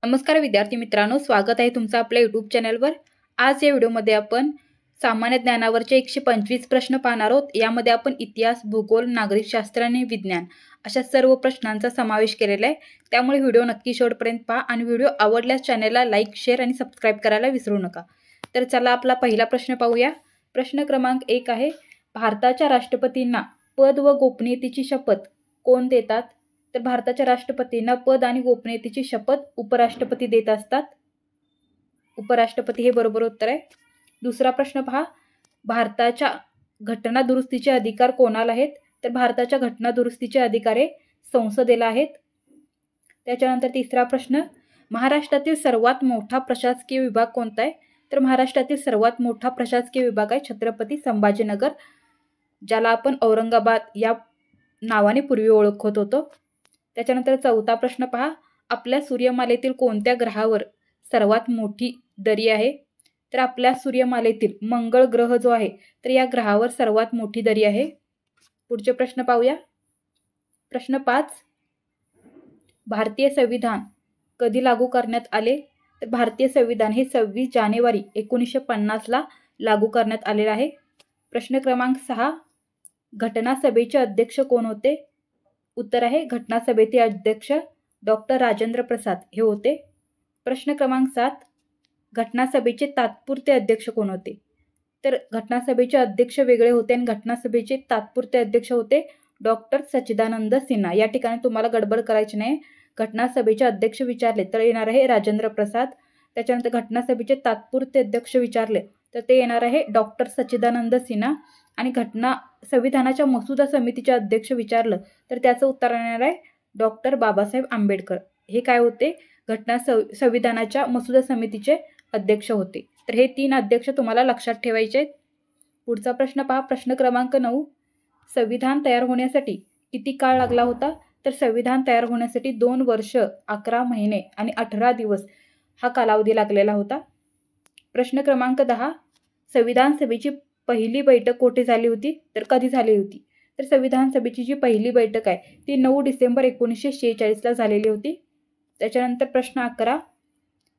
नमस्कार विद्यार्थी मित्रांनो, स्वागत आहे तुमचं आपल्या यूट्यूब चॅनलवर। आज या व्हिडिओमध्ये आपण सामान्य ज्ञानावरचे 125 प्रश्न पाहणार आहोत। यामध्ये आपण इतिहास, भूगोल, नागरिकशास्त्र आणि विज्ञान अशा सर्व प्रश्नांचा समावेश केलेला आहे। त्यामुळे व्हिडिओ नक्की शेवटपर्यंत पहा आणि व्हिडिओ आवडल्यास चॅनलला लाईक, शेअर आणि सबस्क्राइब करायला विसरू नका। तर चला आपला पहिला प्रश्न पाहूया। प्रश्न क्रमांक 1 आहे, भारताच्या राष्ट्रपतींना पद व गोपनीयतेची शपथ कोण देतात? तर भारताच्या राष्ट्रपतींना पद आणि गोपनीयतेची शपथ उपराष्ट्रपती देत असतात। उपराष्ट्रपती हे बरोबर उत्तर आहे। दुसरा प्रश्न पहा, भारताच्या घटना दुरुस्तीचे अधिकार कोणाला आहेत? तर भारताच्या घटना दुरुस्तीचे अधिकार हे संसदेला आहेत। त्याच्यानंतर तिसरा प्रश्न, महाराष्ट्रातील सर्वात मोठा प्रशासकीय विभाग कोणता आहे? तर महाराष्ट्रातील सर्वात मोठा प्रशासकीय विभाग आहे छत्रपती संभाजीनगर, ज्याला आपण औरंगाबाद या नावाने पूर्वी ओळखत होतो। त्याच्यानंतर चौथा प्रश्न पहा, आपल्या सूर्यमालेतील कोणत्या ग्रहावर सर्वात मोठी दरी आहे? तर आपल्या सूर्यमालेतील मंगळ ग्रह जो आहे तर या ग्रहावर सर्वात मोठी दरी आहे। पुढचे प्रश्न पाहूया। प्रश्न 5, भारतीय संविधान कधी लागू करण्यात आले? तर भारतीय संविधान हे 26 जानेवारी 1950 ला लागू करण्यात आलेले आहे। प्रश्न क्रमांक 6, घटना सभेचे अध्यक्ष कोण होते? उत्तर आहे घटना सभेचे अध्यक्ष डॉक्टर राजेंद्र प्रसाद हे होते। प्रश्न क्रमांक 7, घटना सभेचे तात्पुरते अध्यक्ष कोण होते? तर घटना सभेचे अध्यक्ष वेगळे होते आणि घटना सभेचे तात्पुरते अध्यक्ष होते डॉक्टर सच्चिदानंद सिन्हा। या ठिकाणी तुम्हाला गडबड करायची नाही। घटना सभेचे अध्यक्ष विचारले तर येणार आहे राजेंद्र प्रसाद। त्याच्यानंतर घटना सभेचे तात्पुरते अध्यक्ष विचारले तर ते येणार आहे डॉक्टर सच्चिदानंद सिन्हा। आणि घटना संविधानाच्या मसुदा समितीचे अध्यक्ष विचारलं तर त्याचं उत्तर येणार आहे डॉक्टर बाबासाहेब आंबेडकर। हे काय होते? घटना संविधानाच्या मसुदा समितीचे अध्यक्ष होते। तर हे 3 अध्यक्ष तुम्हाला लक्षात ठेवायचे आहेत। पुढचा प्रश्न पहा, प्रश्न क्रमांक 9, संविधान तयार होण्यासाठी किती काळ लागला होता? तर संविधान तयार होण्यासाठी 2 वर्ष 11 महिने आणि 18 दिवस हा कालावधी लागलेला होता। प्रश्न क्रमांक 10, संविधान सभेची पहिली बैठक कुठे झाली होती? तर कधी झाली होती? तर संविधान सभेची जी पहिली बैठक आहे ती 9 डिसेंबर 1946 ला झालेली होती। त्याच्यानंतर प्रश्न 11,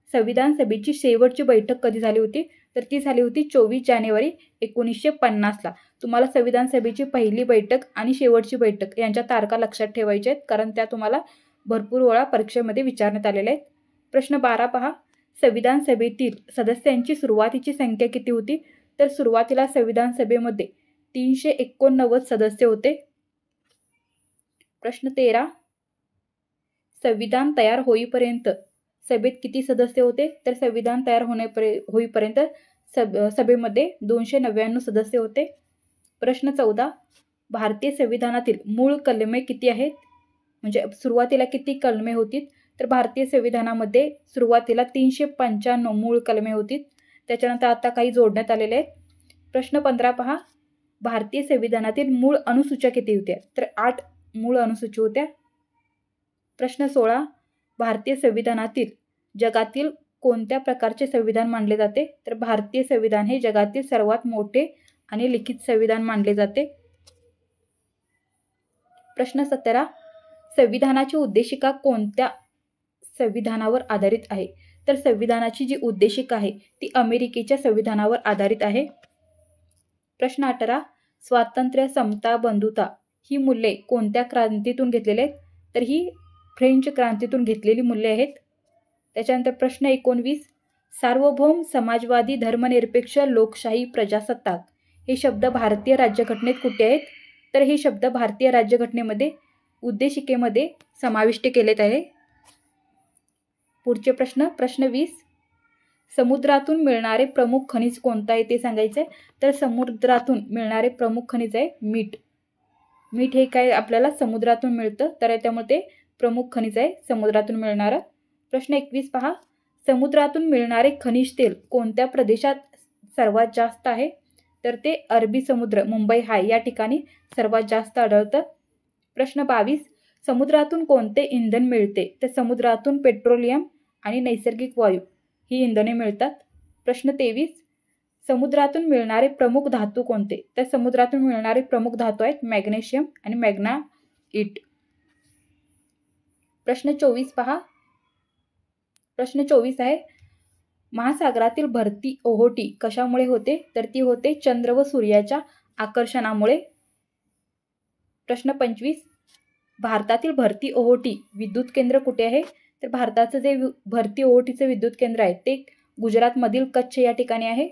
संविधान सभेची शेवटची बैठक कधी झाली होती? तर ती झाली होती 24 जानेवारी 1950 ला। तुम्हाला संविधान सभेची पहिली बैठक आणि शेवटची बैठक यांच्या तारखा लक्षात ठेवायच्या आहेत, कारण त्या तुम्हाला भरपूर वेळा परीक्षेमध्ये विचारण्यात आलेल्या आहेत। प्रश्न 12 पहा, संविधान सभेतील सदस्यांची सुरुवातीची संख्या किती होती? तर सुरुवातीला संविधान सभेमध्ये 389 सदस्य होते। प्रश्न 13, संविधान तयार होईपर्यंत सभेत किती सदस्य होते? तर संविधान तयार होईपर्यंत सभेमध्ये 299 सदस्य होते। प्रश्न 14, भारतीय संविधानातील मूळ कलमे किती आहेत? म्हणजे सुरुवातीला किती कलमे होती? तर भारतीय संविधानामध्ये सुरुवातीला 395 मूळ कलमे होती। त्याच्यानंतर आता काही जोडण्यात आलेले आहेत। प्रश्न 15 पहा, भारतीय संविधानातील मूळ अनुसूच्या किती होत्या? तर 8 मूळ अनुसूची होत्या। प्रश्न 16, भारतीय संविधानातील जगातील कोणत्या प्रकारचे संविधान मानले जाते? तर भारतीय संविधान हे जगातील सर्वात मोठे आणि लिखित संविधान मानले जाते। प्रश्न 17, संविधानाची उद्देशिका कोणत्या संविधानावर आधारित आहे? तर संविधानाची जी उद्देशिका आहे ती अमेरिकेच्या संविधानावर आधारित आहे। प्रश्न 18, स्वातंत्र्य, समता, बंधुता ही मूल्ये कोणत्या क्रांतीतून घेतलेली आहेत? तर ही फ्रेंच क्रांतीतून घेतलेली मूल्ये आहेत। त्याच्यानंतर प्रश्न 19, सार्वभौम, समाजवादी, धर्मनिरपेक्ष, लोकशाही, प्रजासत्ताक हे शब्द भारतीय राज्यघटनेत कुठे आहेत? तर हे शब्द भारतीय राज्यघटनेमध्ये उद्देशिकेमध्ये समाविष्ट केलेत आहे। पुढचे प्रश्न, प्रश्न 20, समुद्रातून मिळणारे प्रमुख खनिज कोणतं आहे ते सांगायचं आहे। तर समुद्रातून मिळणारे प्रमुख खनिज आहे मीठ। मीठ हे काय आपल्याला समुद्रातून मिळतं, तर त्यामुळे ते प्रमुख खनिज आहे समुद्रातून मिळणारं। प्रश्न 21 पहा, समुद्रातून मिळणारे खनिज तेल कोणत्या प्रदेशात सर्वात जास्त आहे? तर ते अरबी समुद्र, मुंबई हाय या ठिकाणी सर्वात जास्त आढळतं। प्रश्न 22, समुद्रातून कोणते इंधन मिळते? तर समुद्रातून पेट्रोलियम आणि नैसर्गिक वायू ही इंधने मिळतात। प्रश्न 23, समुद्रातून मिळणारे प्रमुख धातू कोणते? तर समुद्रातून मिळणारे प्रमुख धातू आहेत मॅग्नेशियम आणि मॅग्नाइट। प्रश्न 24 पहा, प्रश्न 24 आहे, महासागरातील भरती ओहोटी कशामुळे होते? तर ती होते चंद्र व सूर्याच्या आकर्षणामुळे. प्रश्न 25, भारतातील भरती ओहोटी विद्युत केंद्र कुठे आहे? तर भारताचं जे भरती ओहोटीचं विद्युत केंद्र आहे ते गुजरातमधील कच्छ या ठिकाणी आहे.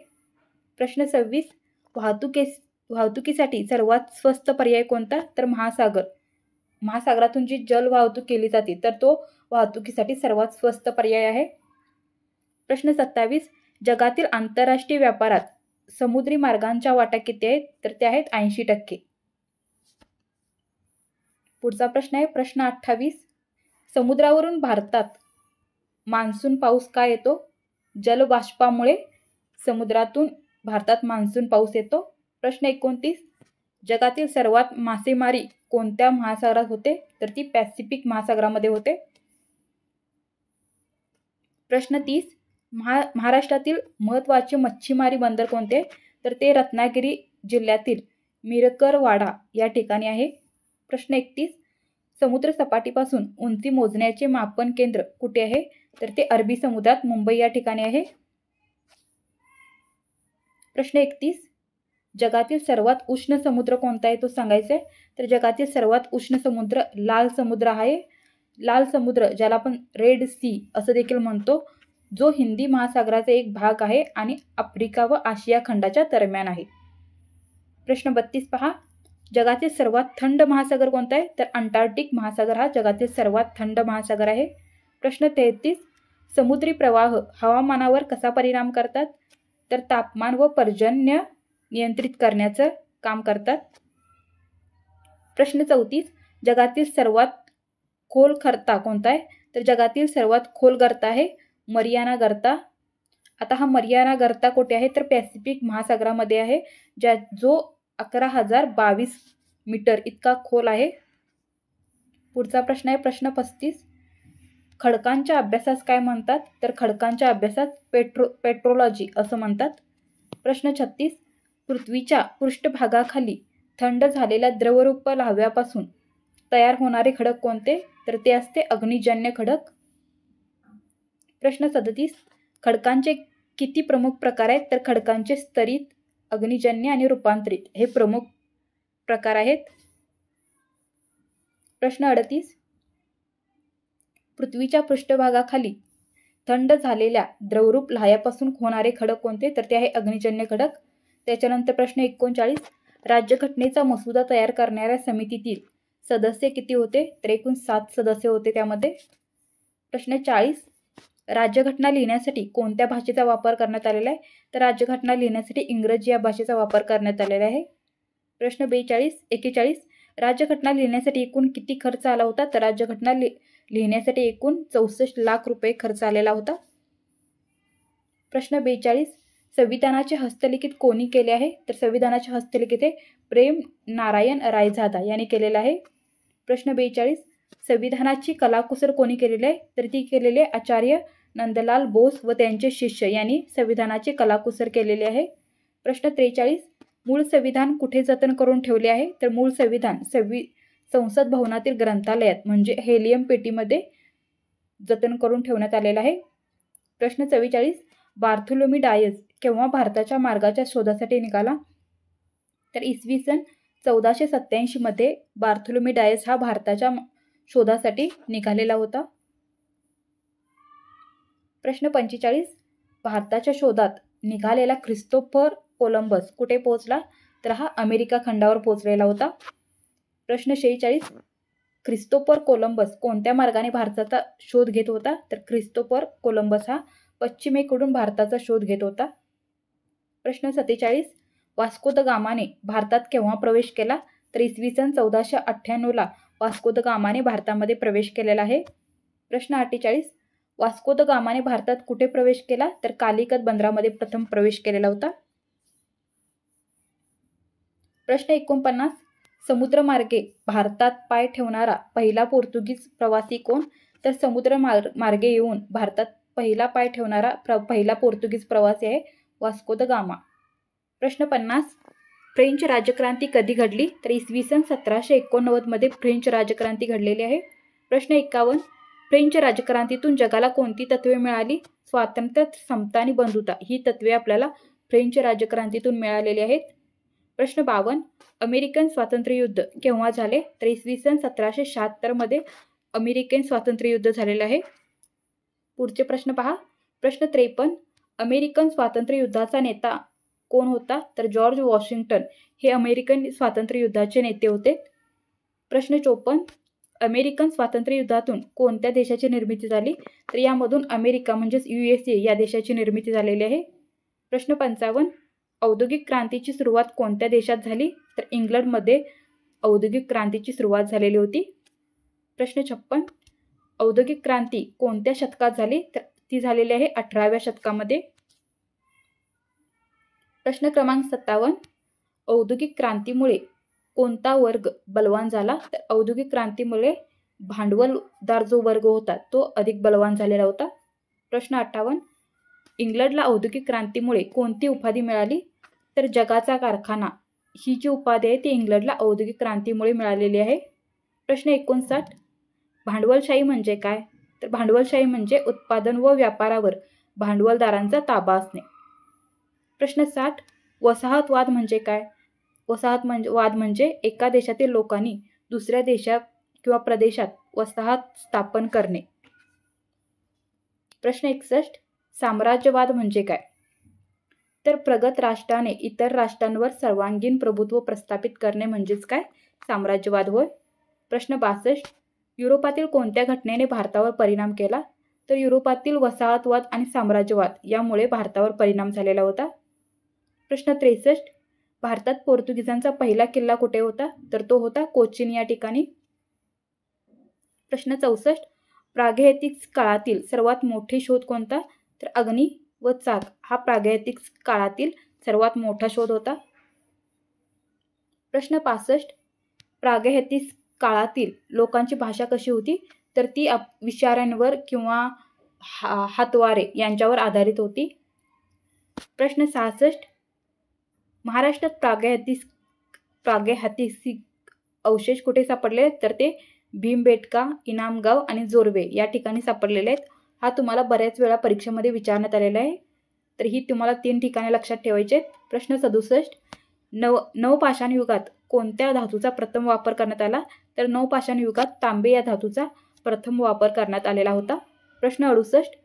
प्रश्न 26, वाहतुकीसाठी सर्वात स्वस्त पर्याय कोणता? तर महासागरातून जी जल वाहतूक केली जाते तर तो वाहतुकीसाठी सर्वात स्वस्त पर्याय आहे. प्रश्न 27, जगातील आंतरराष्ट्रीय व्यापारात समुद्री मार्गांच्या वाटा किती आहेत? तर त्या आहेत 80%. पुढचा प्रश्न आहे प्रश्न 28, समुद्रावरून भारतात मान्सून पाऊस का येतो? जलबाष्पामुळे समुद्रातून भारतात मान्सून पाऊस येतो. प्रश्न 29, जगातील सर्वात मासेमारी कोणत्या महासागरात होते? तर ती पॅसिफिक महासागरामध्ये होते. प्रश्न 30, महाराष्ट्रातील महत्त्वाचे मच्छीमारी बंदर कोणते? तर ते रत्नागिरी जिल्ह्यातील मिरकरवाडा या ठिकाणी आहे. प्रश्न 31, समुद्र सपाटीपासून उंची मोजण्याचे मापन केंद्र कुठे आहे? तर ते अरबी समुद्रात मुंबई या ठिकाणी आहे. प्रश्न 31, जगातील सर्वात उष्ण समुद्र कोणता आहे तो सांगायचा आहे. तर जगातील सर्वात उष्ण समुद्र लाल समुद्र आहे. लाल समुद्र ज्याला आपण रेड सी असं देखील म्हणतो, जो हिंदी महासागराचा एक भाग आहे आणि आफ्रिका व आशिया खंडाच्या दरम्यान आहे. प्रश्न 32 पहा, जगातील सर्वात थंड महासागर कोणता आहे? तर अंटार्क्टिक महासागर हा जगातील सर्वात थंड महासागर आहे. प्रश्न 33, समुद्री प्रवाह हवामानावर कसा परिणाम करतात? तर तापमान व पर्जन्य नियंत्रित करण्याचं काम करतात. प्रश्न 34, जगातील सर्वात खोल गर्ता कोणता आहे? तर जगातील सर्वात खोल गर्ता आहे मरियाना गर्ता. आता हा मरियाना गर्ता कुठे आहे? तर पॅसिफिक महासागरामध्ये आहे, जो 11,022 मीटर इतका खोल आहे. पुढचा प्रश्न आहे प्रश्न 35, खडकांच्या अभ्यासास काय म्हणतात? तर खडकांच्या अभ्यासात पेट्रोलॉजी असं म्हणतात. प्रश्न 36, पृथ्वीच्या पृष्ठभागाखाली थंड झालेल्या द्रवरूप लाव्यापासून तयार होणारे खडक कोणते? तर ते असते अग्निजन्य खडक. प्रश्न 37, खडकांचे किती प्रमुख प्रकार आहेत? तर खडकांचे स्तरित, अग्निजन्य आणि रूपांतरित हे प्रमुख प्रकार आहेत. प्रश्न 38, पृथ्वीच्या पृष्ठभागाखाली थंड झालेल्या द्रवरूप लाह्यापासून होणारे खडक कोणते? तर ते आहे अग्निजन्य खडक. त्याच्यानंतर प्रश्न 39, राज्यघटनेचा मसुदा तयार करणाऱ्या समितीतील सदस्य किती होते? तर एकूण 7 सदस्य होते त्यामध्ये. प्रश्न 40, राज्यघटना लिहिण्यासाठी कोणत्या भाषेचा वापर करण्यात आलेला आहे? तर राज्यघटना लिहिण्यासाठी इंग्रजी या भाषेचा वापर करण्यात आलेला आहे. प्रश्न 41, राज्यघटना लिहिण्यासाठी एकूण किती खर्च आला होता? तर राज्यघटना लिहिण्यासाठी एकूण 64 लाख रुपये खर्च आलेला होता. प्रश्न 42, संविधानाचे हस्तलिखित कोणी केले आहे? तर संविधानाचे हस्तलिखित हे प्रेम नारायण रायजादा यांनी केलेलं आहे. प्रश्न 42, संविधानाची कलाकुसर कोणी केलेली आहे? तर ती केलेली आहे आचार्य नंदलाल बोस व त्यांचे शिष्य यांनी संविधानाची कलाकुसर केलेली आहे. प्रश्न 43, मूळ संविधान कुठे जतन करून ठेवले आहे? तर मूळ संविधान संसद भवनातील ग्रंथालयात म्हणजे हेलियम पेटीमध्ये जतन करून ठेवण्यात आलेलं आहे. प्रश्न 44, बार्थोलोमी डायस केव्हा भारताच्या मार्गाच्या शोधासाठी निघाला? तर इसवी सन 1487 मध्ये बार्थोलोमी डायस हा भारताच्या शोधासाठी निघालेला होता. प्रश्न 45, भारताच्या शोधात निघालेला ख्रिस्तोफर कोलंबस कुठे पोहोचला? तर हा अमेरिका खंडावर पोहोचलेला होता. प्रश्न 46, ख्रिस्तोफर कोलंबस कोणत्या मार्गाने भारताचा शोध घेत होता? तर ख्रिस्तोफर कोलंबस हा पश्चिमेकडून भारताचा शोध घेत होता. प्रश्न 47, वास्को द गामाने भारतात केव्हा प्रवेश केला? तर इसवी सन 1498 वास्को द गामाने भारतामध्ये प्रवेश केलेला आहे. प्रश्न 48, वास्को द गामाने भारतात कुठे प्रवेश केला? तर कालिकत बंदरामध्ये प्रथम प्रवेश केलेला होता. प्रश्न 49, समुद्रमार्गे भारतात पाय ठेवणारा पहिला पोर्तुगीज प्रवासी कोण? तर समुद्रमार्गे येऊन भारतात पहिला पाय ठेवणारा पहिला पोर्तुगीज प्रवासी आहे वास्को द गामा. प्रश्न 50, फ्रेंच राजक्रांती कधी घडली? तर इसवी सन 1789 मध्ये फ्रेंच राजक्रांती घडलेली आहे. प्रश्न 51, फ्रेंच राजक्रांतीतून जगाला कोणती तत्त्वे मिळाली? स्वातंत्र्य, समता आणि बंधुता ही तत्त्वे आपल्याला फ्रेंच राजक्रांतीतून मिळालेली आहेत. प्रश्न 52. अमेरिकन स्वातंत्र्य युद्ध केव्हा झाले? तर इसवी सन 1776 मध्ये अमेरिकन स्वातंत्र्य युद्ध झालेलं आहे. पुढचे प्रश्न पहा. प्रश्न 53. अमेरिकन स्वातंत्र्य युद्धाचा नेता कोण होता? तर जॉर्ज वॉशिंग्टन हे अमेरिकन स्वातंत्र्य युद्धाचे नेते होते. प्रश्न 54. अमेरिकन स्वातंत्र्य युद्धातून कोणत्या देशाची निर्मिती झाली? तर यामधून अमेरिका म्हणजेच USA या देशाची निर्मिती झालेली आहे. प्रश्न 55. औद्योगिक क्रांतीची सुरुवात कोणत्या देशात झाली? तर इंग्लंडमध्ये औद्योगिक क्रांतीची सुरुवात झालेली होती. प्रश्न 56. औद्योगिक क्रांती कोणत्या शतकात झाली? तर ती झालेली आहे 18व्या शतकामध्ये. प्रश्न क्रमांक 57. औद्योगिक क्रांतीमुळे कोणता वर्ग बलवान झाला? तर औद्योगिक क्रांतीमुळे भांडवलदार जो वर्ग होता तो अधिक बलवान झालेला होता. प्रश्न 58. इंग्लंडला औद्योगिक क्रांतीमुळे कोणती उपाधी मिळाली? तर जगाचा कारखाना ही जी उपाधी आहे ती इंग्लंडला औद्योगिक क्रांतीमुळे मिळालेली आहे. प्रश्न 59. भांडवलशाही म्हणजे काय? तर भांडवलशाही म्हणजे उत्पादन व व्यापारावर भांडवलदारांचा ताबा असणे. प्रश्न 60. वसाहतवाद म्हणजे काय? वसाहतवाद म्हणजे एका देशातील लोकांनी दुसऱ्या देशात किंवा प्रदेशात वसाहत स्थापन करणे. प्रश्न 61. साम्राज्यवाद म्हणजे काय? तर प्रगत राष्ट्राने इतर राष्ट्रांवर सर्वांगीण प्रभुत्व प्रस्थापित करणे म्हणजेच काय? साम्राज्यवाद होय. प्रश्न 62. युरोपातील कोणत्या घटनेने भारतावर परिणाम केला? तर युरोपातील वसाहतवाद आणि साम्राज्यवाद यामुळे भारतावर परिणाम झालेला होता. प्रश्न 63. भारतात पोर्तुगीजांचा पहिला किल्ला कुठे होता? तर तो होता कोचीन या ठिकाणी. प्रश्न 64. प्रागैतिक काळातील सर्वात मोठे शोध कोणता? तर अग्नी व चाक हा प्रागैतिक काळातील सर्वात मोठा शोध होता. प्रश्न 65. प्रागैतिक काळातील लोकांची भाषा कशी होती? तर ती विचारांवर किंवा हातवारे यांच्यावर आधारित होती. प्रश्न 66. महाराष्ट्रात प्रागैतिक अवशेष कुठे सापडले? तर ते भीमबेटका, इनामगाव आणि जोर्वे या ठिकाणी सापडलेले आहेत. हा तुम्हाला बऱ्याच वेळा परीक्षेमध्ये विचारण्यात आलेला आहे. तर ही तुम्हाला 3 ठिकाणे लक्षात ठेवायचे आहेत. प्रश्न 67. नवपाषाण युगात कोणत्या धातूचा प्रथम वापर करण्यात आला? तर नवपाषाण युगात तांबे या धातूचा प्रथम वापर करण्यात आलेला होता. प्रश्न 68.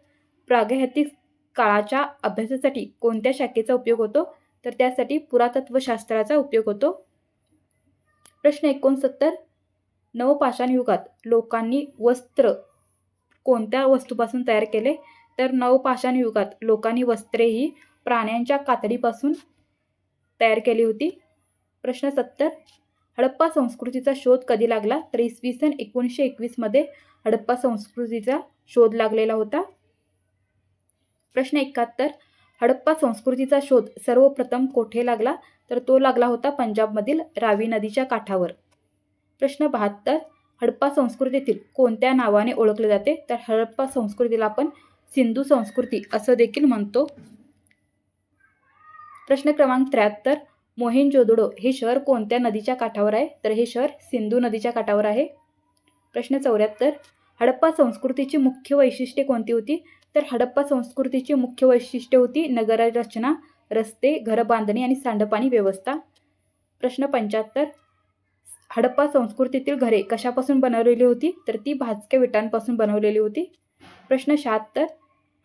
प्रागैतिक काळाच्या अभ्यासासाठी कोणत्या शाखेचा उपयोग होतो? तर त्यासाठी पुरातत्वशास्त्राचा उपयोग होतो. प्रश्न 69. नवपाषाण युगात लोकांनी वस्त्र कोणत्या वस्तूपासून तयार केले? तर नवपाषाण युगात लोकांनी वस्त्रे ही प्राण्यांच्या कातडीपासून तयार केली होती. प्रश्न 70. हडप्पा संस्कृतीचा शोध कधी लागला? तर इसवी सन 1921 मध्ये हडप्पा संस्कृतीचा शोध लागलेला होता. प्रश्न 71. हडप्पा संस्कृतीचा शोध सर्वप्रथम कोठे लागला? तर तो लागला होता पंजाबमधील रावी नदीच्या काठावर. प्रश्न 72. हडप्पा संस्कृतीतील कोणत्या नावाने ओळखले जाते? तर हडप्पा संस्कृतीला आपण सिंधू संस्कृती असं देखील म्हणतो. प्रश्न क्रमांक 73. मोहेंजोदडो हे शहर कोणत्या नदीच्या काठावर आहे? तर हे शहर सिंधू नदीच्या काठावर आहे. प्रश्न 74. हडप्पा संस्कृतीची मुख्य वैशिष्ट्ये कोणती होती? तर हडप्पा संस्कृतीची मुख्य वैशिष्ट्ये होती नगररचना, रस्ते, घरबांधणी आणि सांडपाणी व्यवस्था. प्रश्न 75. हडप्पा संस्कृतीतील घरे कशापासून बनवलेली होती? तर ती भाजक्या विटांपासून बनवलेली होती. प्रश्न 76.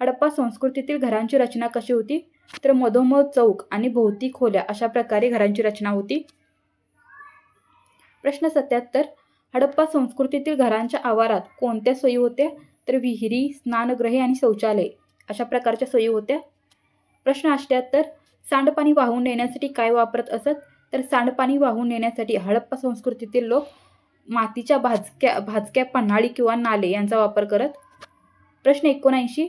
हडप्पा संस्कृतीतील घरांची रचना कशी होती? तर मधोमध चौक आणि भोवती खोल्या अशा प्रकारे घरांची रचना होती. प्रश्न 77. हडप्पा संस्कृतीतील घरांच्या आवारात कोणत्या सोयी होत्या? तर विहिरी, स्नानगृहे आणि शौचालय अशा प्रकारच्या सोयी होत्या. प्रश्न 78. सांडपाणी वाहून नेण्यासाठी काय वापरत असत? तर सांडपाणी वाहून नेण्यासाठी हडप्पा संस्कृतीतील लोक मातीच्या भाजक्या पन्हाळी किंवा नाले यांचा वापर करत. प्रश्न 79.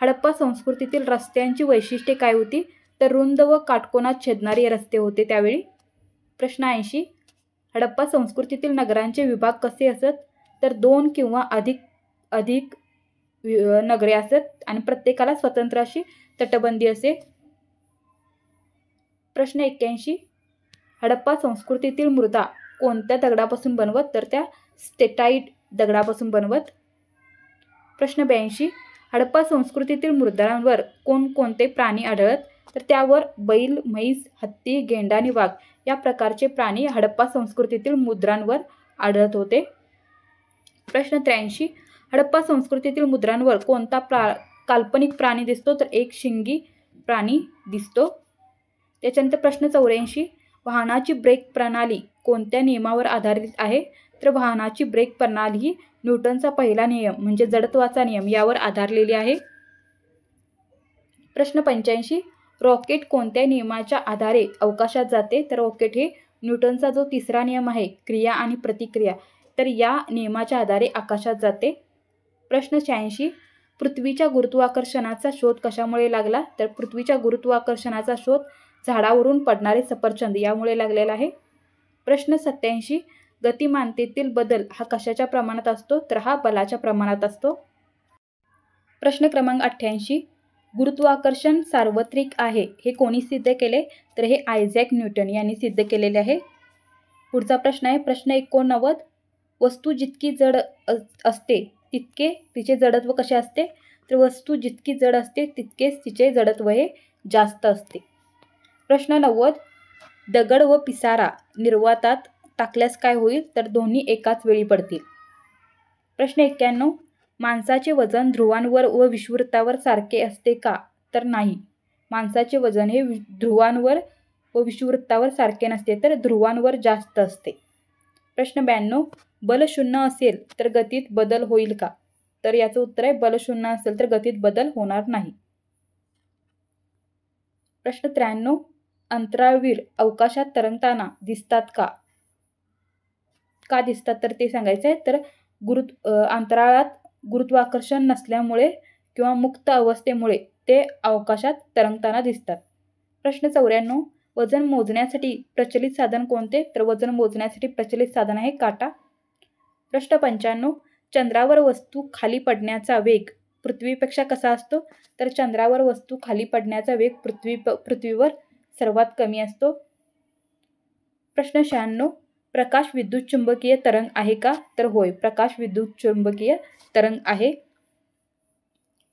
हडप्पा संस्कृतीतील रस्त्यांची वैशिष्ट्ये काय होती? तर रुंद व काटकोनात छेदणारे रस्ते होते त्यावेळी. प्रश्न 80. हडप्पा संस्कृतीतील नगरांचे विभाग कसे असत? तर 2 किंवा अधिक नगरे असत आणि प्रत्येकाला स्वतंत्र अशी तटबंदी असे. प्रश्न 81. हडप्पा संस्कृतीतील मृदा कोणत्या दगडापासून बनवत? तर त्या स्टेटाईट दगडापासून बनवत. प्रश्न 82, हडप्पा संस्कृतीतील मुद्रांवर कोणकोणते प्राणी आढळत? तर त्यावर बैल, म्हैस, हत्ती, गेंडा आणि वाघ या प्रकारचे प्राणी हडप्पा संस्कृतीतील मुद्रांवर आढळत होते. प्रश्न 83, हडप्पा संस्कृतीतील मुद्रांवर कोणता काल्पनिक प्राणी दिसतो? तर एक शिंगी प्राणी दिसतो. त्याच्यानंतर प्रश्न 84, वाहनाची ब्रेक प्रणाली कोणत्या नियमावर आधारित आहे? तर वाहनाची ब्रेक प्रणाली ही न्यूटनचा पहिला नियम म्हणजे जडत्वाचा नियम यावर आधारलेली आहे. प्रश्न 85, रॉकेट कोणत्या नियमाच्या आधारे अवकाशात जाते? तर रॉकेट हे न्यूटनचा जो तिसरा नियम आहे क्रिया आणि प्रतिक्रिया, तर या नियमाच्या आधारे आकाशात जाते. प्रश्न 86, पृथ्वीच्या गुरुत्वाकर्षणाचा शोध कशामुळे लागला? तर पृथ्वीच्या गुरुत्वाकर्षणाचा शोध झाडावरून पडणारे सफरचंद यामुळे लागलेला आहे. प्रश्न 87, गतिमानतेतील बदल हा कशाच्या प्रमाणात असतो? तर हा बलाच्या प्रमाणात असतो. प्रश्न क्रमांक 88, गुरुत्वाकर्षण सार्वत्रिक आहे हे कोणी सिद्ध केले? तर हे आयझॅक न्यूटन यांनी सिद्ध केलेले आहे. पुढचा प्रश्न आहे प्रश्न 89, वस्तू जितकी जड असते तितके तिचे जडत्व कसे असते? तर वस्तू जितकी जड असते तितकेच तिचे जडत्व हे जास्त असते. प्रश्न 90, दगड व पिसारा निर्वातात टाकल्यास काय होईल? तर दोन्ही एकाच वेळी पडतील. प्रश्न 91, माणसाचे वजन ध्रुवांवर व विषुववृत्तावर सारखे असते का? तर नाही, माणसाचे वजन हे ध्रुवांवर व विषुववृत्तावर सारखे नसते, तर ध्रुवांवर जास्त असते. प्रश्न 92, बल शून्य असेल तर गतीत बदल होईल का? तर याचं उत्तर आहे बल शून्य असेल तर गतीत बदल होणार नाही. प्रश्न 93, अंतराळवीर अवकाशात तरंगताना दिसतात का? का दिसतात तर ते सांगायचं आहे. तर अंतराळात गुरुत्वाकर्षण नसल्यामुळे किंवा मुक्त अवस्थेमुळे ते अवकाशात तरंगताना दिसतात. प्रश्न 94, वजन मोजण्यासाठी प्रचलित साधन कोणते? तर वजन मोजण्यासाठी प्रचलित साधन आहे काटा. प्रश्न 95, चंद्रावर वस्तू खाली पडण्याचा वेग पृथ्वीपेक्षा कसा असतो? तर चंद्रावर वस्तू खाली पडण्याचा वेग पृथ्वीवर सर्वात कमी असतो. प्रश्न 96, प्रकाश विद्युत चुंबकीय तरंग आहे का? तर होय, प्रकाश विद्युत चुंबकीय तरंग आहे.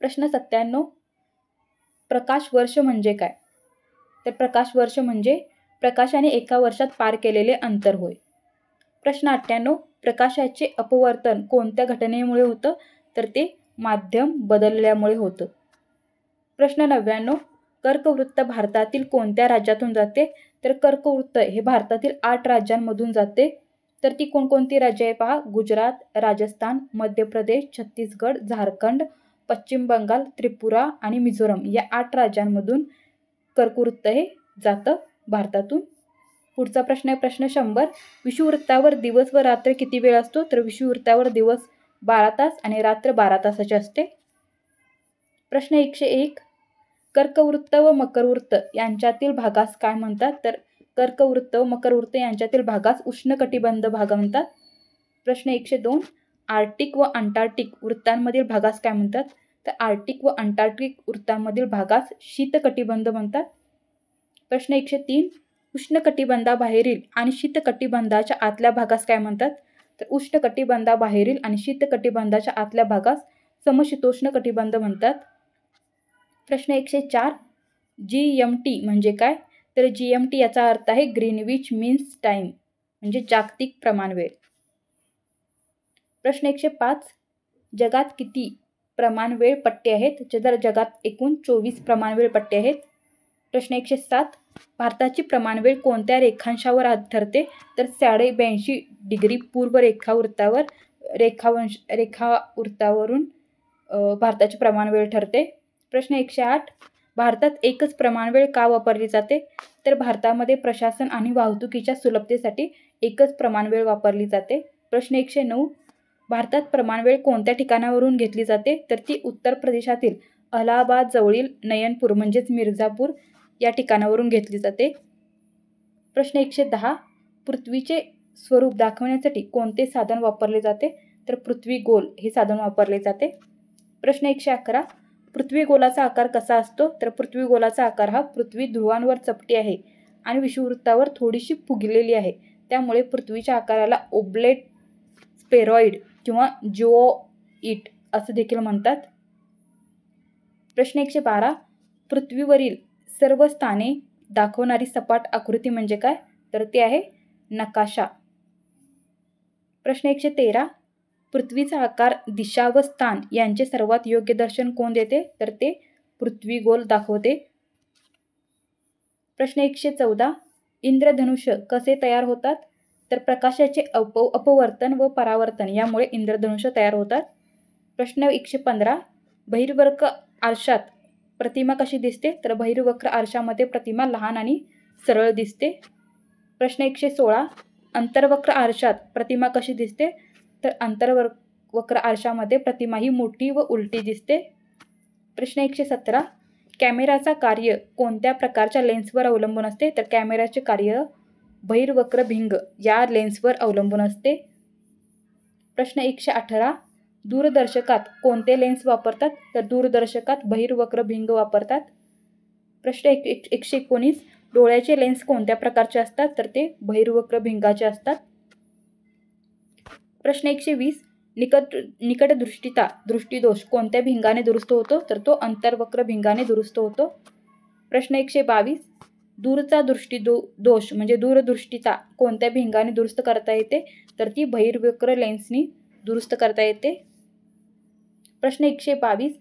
प्रश्न 97, प्रकाश वर्ष म्हणजे काय? तर प्रकाश वर्ष म्हणजे प्रकाशाने एका वर्षात पार केलेले अंतर होय. प्रश्न 98, प्रकाशाचे अपवर्तन कोणत्या घटनेमुळे होतं? तर ते माध्यम बदलल्यामुळे होतं. प्रश्न 99, कर्कवृत्त भारतातील कोणत्या राज्यातून जाते? तर कर्कवृत्त हे भारतातील 8 राज्यांमधून जाते. तर ती कोणकोणती राज्य आहे पहा, गुजरात, राजस्थान, मध्य प्रदेश, छत्तीसगड, झारखंड, पश्चिम बंगाल, त्रिपुरा आणि मिझोरम या 8 राज्यांमधून कर्कवृत्त हे जातं भारतातून. पुढचा प्रश्न आहे प्रश्न 100, विषुववृत्तावर दिवस व रात्र किती वेळ असतो? तर विषुववृत्तावर दिवस 12 तास आणि रात्र 12 तासाची असते. प्रश्न 101, कर्कवृत्त व मकरवृत्त यांच्यातील भागास काय म्हणतात? तर कर्कवृत्त व मकरवृत्त यांच्यातील भागास उष्णकटिबंध भाग म्हणतात. प्रश्न 102, आर्क्टिक व अंटार्क्टिक वृत्तांमधील भागास काय म्हणतात? तर आर्क्टिक व अंटार्क्टिक वृत्तांमधील भागास शीतकटिबंध म्हणतात. प्रश्न 103, उष्णकटिबंधाबाहेरील आणि शीतकटिबंधाच्या आतल्या भागास काय म्हणतात? तर उष्णकटिबंधाबाहेरील आणि शीतकटिबंधाच्या आतल्या भागास समशीतोष्ण कटिबंध म्हणतात. प्रश्न 104, GMT म्हणजे काय? तर GMT याचा अर्थ आहे ग्रीनविच मीन्स टाइम म्हणजे जागतिक प्रमाणवेळ. प्रश्न 105, जगात किती प्रमाणवेळ पट्टे आहेत? तर जगात एकूण 24 प्रमाणवेळ पट्टे आहेत. प्रश्न 107, भारताची प्रमाणवेळ कोणत्या रेखांशावर ठरते? तर 82.5 डिग्री पूर्व रेखावृत्तावरून भारताची प्रमाणवेळ ठरते. प्रश्न 108, भारतात एकच प्रमाणवेळ का वापरली जाते? तर भारतामध्ये प्रशासन आणि वाहतुकीच्या सुलभतेसाठी एकच प्रमाणवेळ वापरली जाते. प्रश्न 109, भारतात प्रमाणवेळ कोणत्या ठिकाणावरून घेतली जाते? तर ती उत्तर प्रदेशातील अलाहाबाद जवळील नयनपूर म्हणजेच मिर्झापूर या ठिकाणावरून घेतली जाते. प्रश्न 110, पृथ्वीचे स्वरूप दाखवण्यासाठी कोणते साधन वापरले जाते? तर पृथ्वी गोल हे साधन वापरले जाते. प्रश्न 111, पृथ्वी गोलाचा आकार कसा असतो? तर पृथ्वी गोलाचा आकार हा पृथ्वी ध्रुवांवर चपटी आहे आणि विषुववृत्तावर थोडीशी फुगलेली आहे, त्यामुळे पृथ्वीच्या आकाराला ओब्लेट स्फेरॉइड किंवा जिओइड असं देखील म्हणतात. प्रश्न 112. पृथ्वीवरील सर्व स्थाने दाखवणारी सपाट आकृती म्हणजे काय? तर ते आहे नकाशा. प्रश्न 113. पृथ्वीचा आकार, दिशा व स्थान यांचे सर्वात योग्य दर्शन कोण देते? तर ते पृथ्वी गोल दाखवते. प्रश्न 114. इंद्रधनुष्य कसे तयार होतात? तर प्रकाशाचे अपवर्तन व परावर्तन यामुळे इंद्रधनुष्य तयार होतात. प्रश्न 115. बहिर्वक्र आरशात प्रतिमा कशी दिसते? तर बहिर्वक्र आरशामध्ये प्रतिमा लहान आणि सरळ दिसते. प्रश्न 116. अंतर्वक्र आरशात प्रतिमा कशी दिसते? तर अंतर्वक्र आरशामध्ये प्रतिमा ही मोठी व उलटी दिसते. प्रश्न 117. कॅमेराचा कार्य कोणत्या प्रकारच्या लेन्सवर अवलंबून असते? तर कॅमेराचे कार्य बहिर्वक्र भिंग या लेन्सवर अवलंबून असते. प्रश्न 118. दूरदर्शकात कोणते लेन्स वापरतात? तर दूरदर्शकात बहिर्वक्र भिंग वापरतात. प्रश्न 119. डोळ्याचे लेन्स कोणत्या प्रकारचे असतात? तर ते बहिर्वक्र भिंगाचे असतात. प्रश्न 120. निकटदृष्टिता दृष्टिदोष कोणत्या भिंगाने दुरुस्त होतो? तर तो अंतर्वक्र भिंगाने दुरुस्त होतो. प्रश्न 122. दूरचा दोष म्हणजे दूरदृष्टिता कोणत्या भिंगाने दुरुस्त करता येते? तर ती बहिर्वक्र लेन्सनी दुरुस्त करता येते. प्रश्न 122.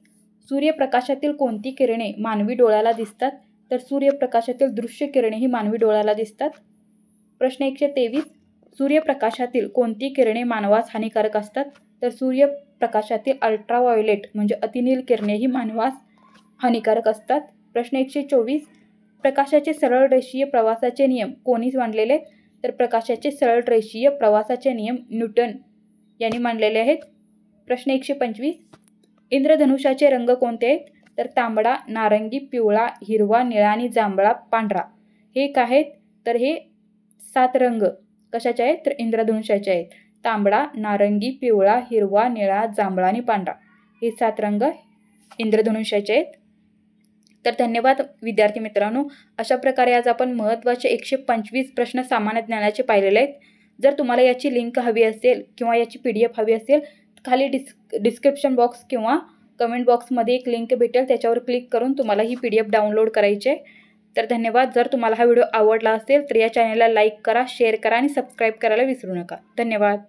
सूर्यप्रकाशातील कोणती किरणे मानवी डोळ्याला दिसतात? तर सूर्यप्रकाशातील दृश्य किरणे ही मानवी डोळ्याला दिसतात. प्रश्न 123. सूर्यप्रकाशातील कोणती किरणे मानवास हानिकारक असतात? तर सूर्यप्रकाशातील अल्ट्राव्हायोलेट म्हणजे अतिनील किरणे ही मानवास हानिकारक असतात. प्रश्न 124. प्रकाशाचे सरळ रेषीय प्रवासाचे नियम कोणी मांडलेले? तर प्रकाशाचे सरळ रेषीय प्रवासाचे नियम न्यूटन यांनी मांडलेले आहेत. प्रश्न 125. इंद्रधनुष्याचे रंग कोणते आहेत? तर तांबडा, नारंगी, पिवळा, हिरवा, निळा आणि जांभळा, पांढरा. हे काय आहेत? तर हे 7 रंग कशाचे आहेत? तर इंद्रधनुष्याचे आहेत. तांबडा, नारंगी, पिवळा, हिरवा, निळा, जांभळा आणि पांढरा हे 7 रंग इंद्रधनुष्याचे आहेत. तर धन्यवाद विद्यार्थी मित्रांनो. अशा प्रकारे आज आपण महत्त्वाचे 125 प्रश्न सामान्य ज्ञानाचे पाहिलेले आहेत. जर तुम्हाला याची लिंक हवी असेल किंवा याची PDF हवी असेल खाली डिस्क्रिप्शन बॉक्स किंवा कमेंट बॉक्समध्ये एक लिंक भेटेल, त्याच्यावर क्लिक करून तुम्हाला ही PDF डाउनलोड करायची आहे. तर धन्यवाद. जर तुम्हाला हा व्हिडिओ आवडला असेल तर या चॅनलला लाईक करा, शेअर करा आणि सबस्क्राईब करायला विसरू नका. धन्यवाद.